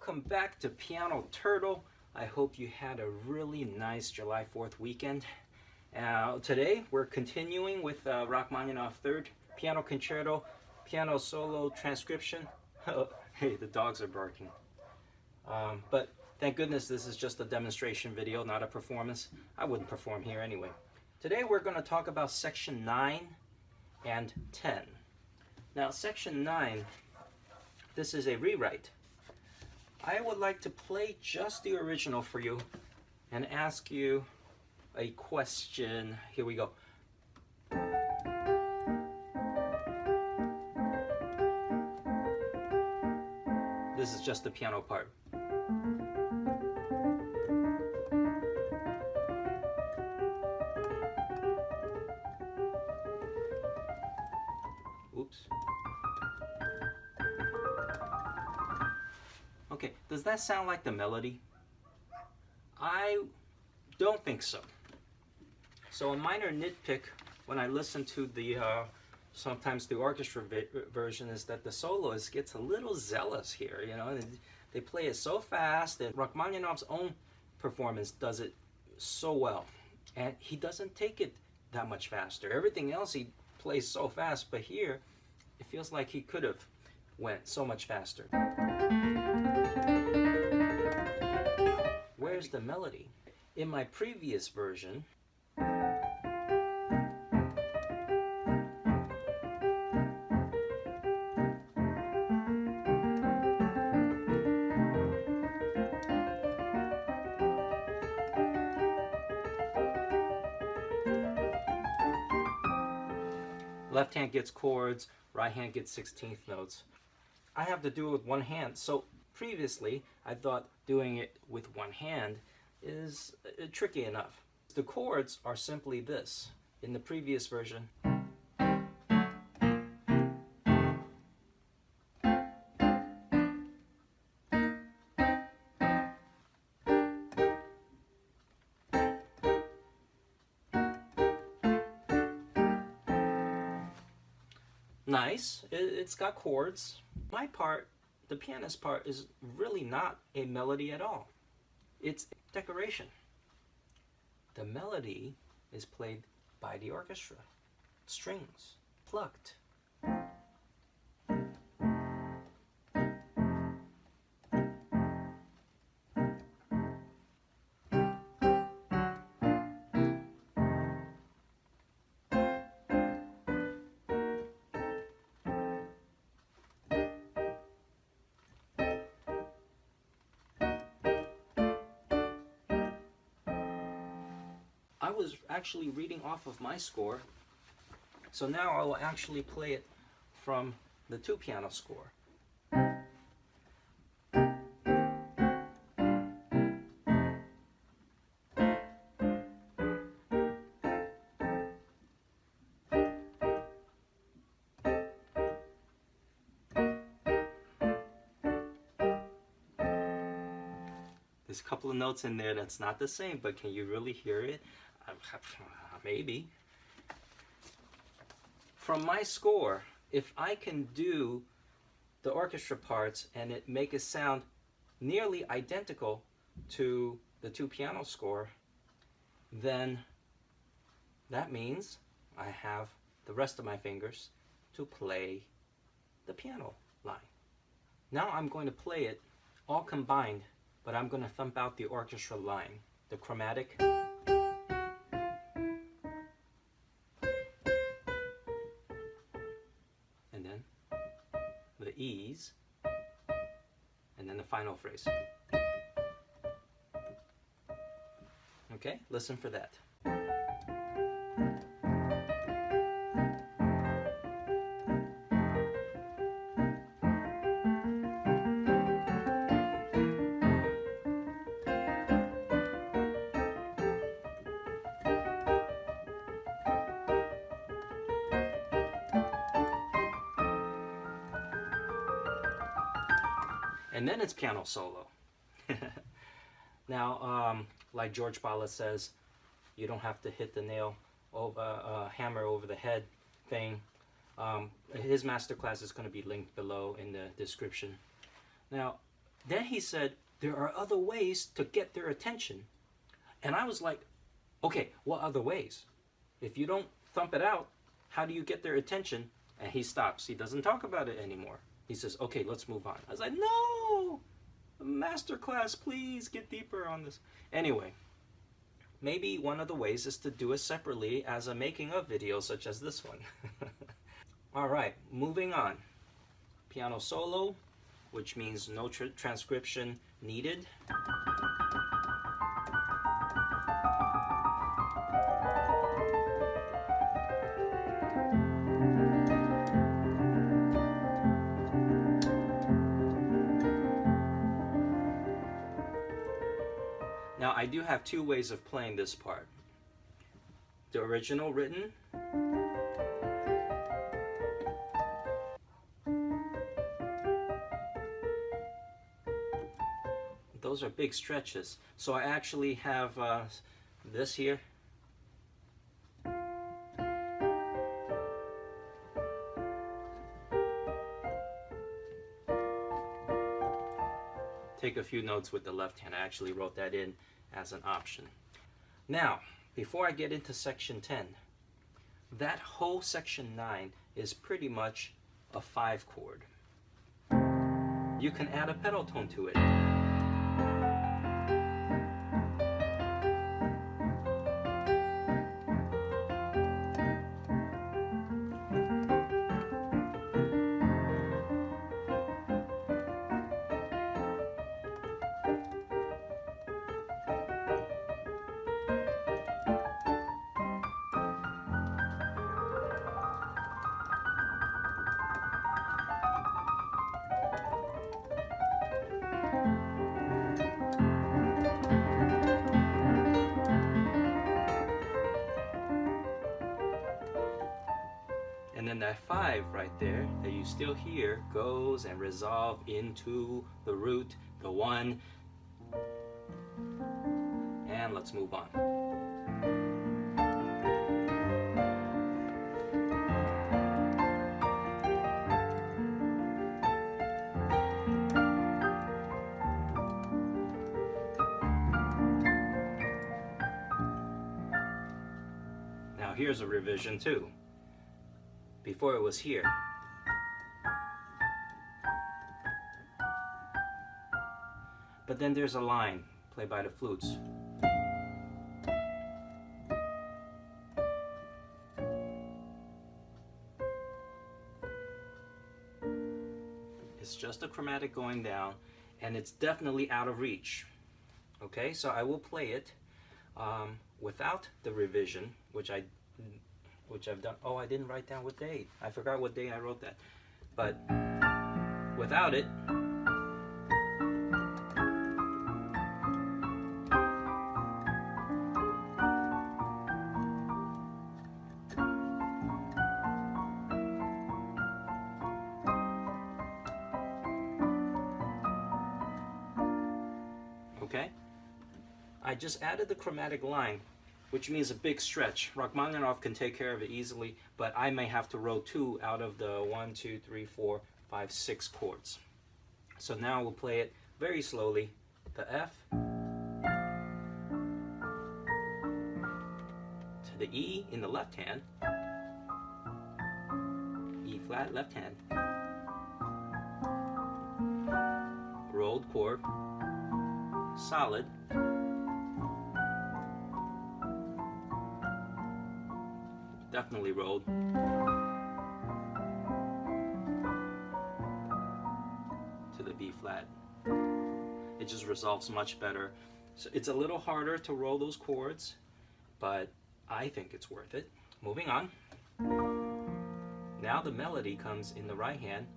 Welcome back to Pianoturtle. I hope you had a really nice July 4th weekend. Today we're continuing with Rachmaninoff Third Piano Concerto, Piano Solo Transcription. Hey, the dogs are barking. But thank goodness this is just a demonstration video, not a performance. I wouldn't perform here anyway. Today we're going to talk about section 9 and 10. Now section 9, this is a rewrite. I would like to play just the original for you and ask you a question. Here we go. This is just the piano part. Oops. Okay, does that sound like the melody? I don't think so. So a minor nitpick when I listen to the sometimes the orchestra version is that the soloist gets a little zealous here, you know. They play it so fast, and Rachmaninoff's own performance does it so well. And he doesn't take it that much faster. Everything else he plays so fast, but here it feels like he could have went so much faster. Where's the melody? In my previous version, left hand gets chords, right hand gets 16th notes. I have to do it with one hand. So previously, I thought doing it with one hand is tricky enough. The chords are simply this. In the previous version, nice, it's got chords. My part, the pianist part, is really not a melody at all. It's decoration. The melody is played by the orchestra. Strings, plucked. I was actually reading off of my score, so now I will actually play it from the two piano score. There's a couple of notes in there that's not the same, but can you really hear it? Maybe. From my score, if I can do the orchestra parts and it make it sound nearly identical to the two piano score, then that means I have the rest of my fingers to play the piano line. Now I'm going to play it all combined, but I'm going to thump out the orchestra line, the chromatic. And then the E's, and then the final phrase. Okay, listen for that. And then it's piano solo. Now, like George Bala says, you don't have to hit the nail over, hammer over the head thing. His masterclass is going to be linked below in the description. Now, Then he said, there are other ways to get their attention. And I was like, okay, what other ways? If you don't thump it out, how do you get their attention? And he stops. He doesn't talk about it anymore. He says, okay, let's move on. I was like, no! Masterclass, please get deeper on this. Anyway, maybe one of the ways is to do it separately as a making of video such as this one. All right, moving on. Piano solo, which means no transcription needed. Now I do have two ways of playing this part. The original written, those are big stretches. So I actually have this here. Take a few notes with the left hand. I actually wrote that in as an option. Now, before I get into section 10, that whole section 9 is pretty much a 5 chord. You can add a pedal tone to it. And then that 5 right there that you still hear goes and resolve into the root, the 1. And let's move on. Now here's a revision too. Before it was here. But then there's a line played by the flutes. It's just a chromatic going down, and it's definitely out of reach. Okay, so I will play it without the revision, which I've done. Oh, I didn't write down what day. I forgot what day I wrote that. But without it, okay? I just added the chromatic line, which means a big stretch. Rachmaninoff can take care of it easily, but I may have to row 2 out of the 1, 2, 3, 4, 5, 6 chords. So now we'll play it very slowly. The F to the E in the left hand, E flat left hand, rolled chord, solid, definitely rolled, to the B flat. It just resolves much better. So it's a little harder to roll those chords, but I think it's worth it. Moving on. Now the melody comes in the right hand.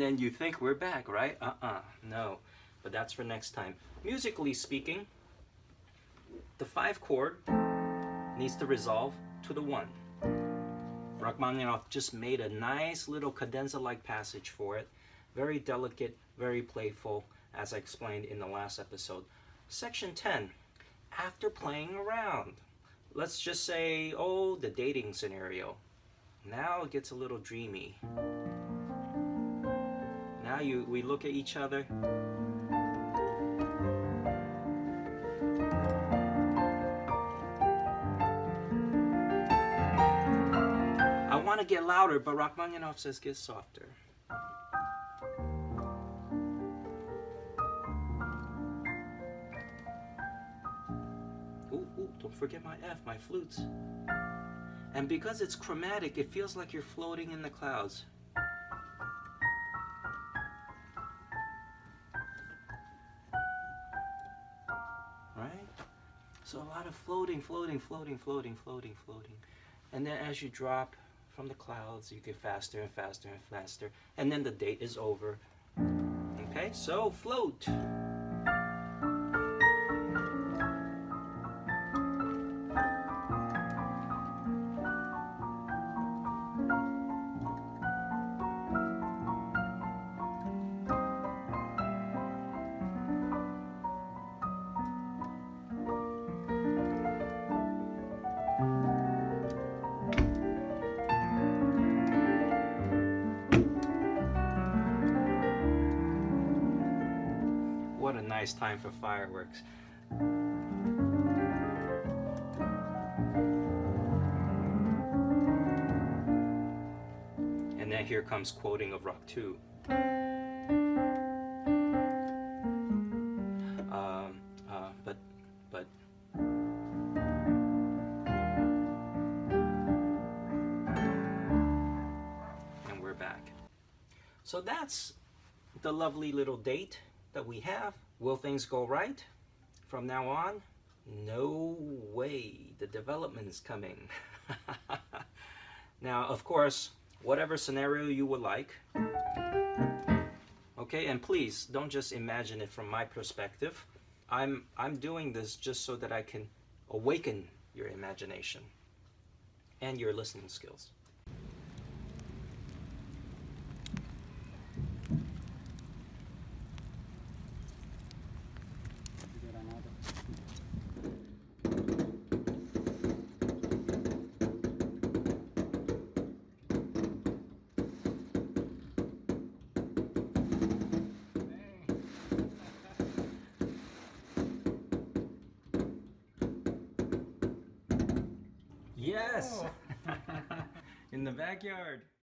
then you think we're back, right? No. But that's for next time. Musically speaking, the 5 chord needs to resolve to the 1. Rachmaninoff just made a nice little cadenza-like passage for it. Very delicate, very playful, as I explained in the last episode. Section 10, after playing around. Let's just say, oh, the dating scenario. Now it gets a little dreamy. Now we look at each other. I want to get louder, but Rachmaninoff says get softer. Ooh, don't forget my F, my flutes. And because it's chromatic, it feels like you're floating in the clouds. Right? So a lot of floating. And then as you drop from the clouds, you get faster and faster and faster. And then the date is over. Okay, so float. What a nice time for fireworks. And then here comes quoting of Rock 2. But and we're back. So that's the lovely little date that we have. Will things go right from now on? No way. The development is coming. Now, of course, whatever scenario you would like. Okay, and please don't just imagine it from my perspective. I'm doing this just so that I can awaken your imagination and your listening skills. Yes! In the backyard.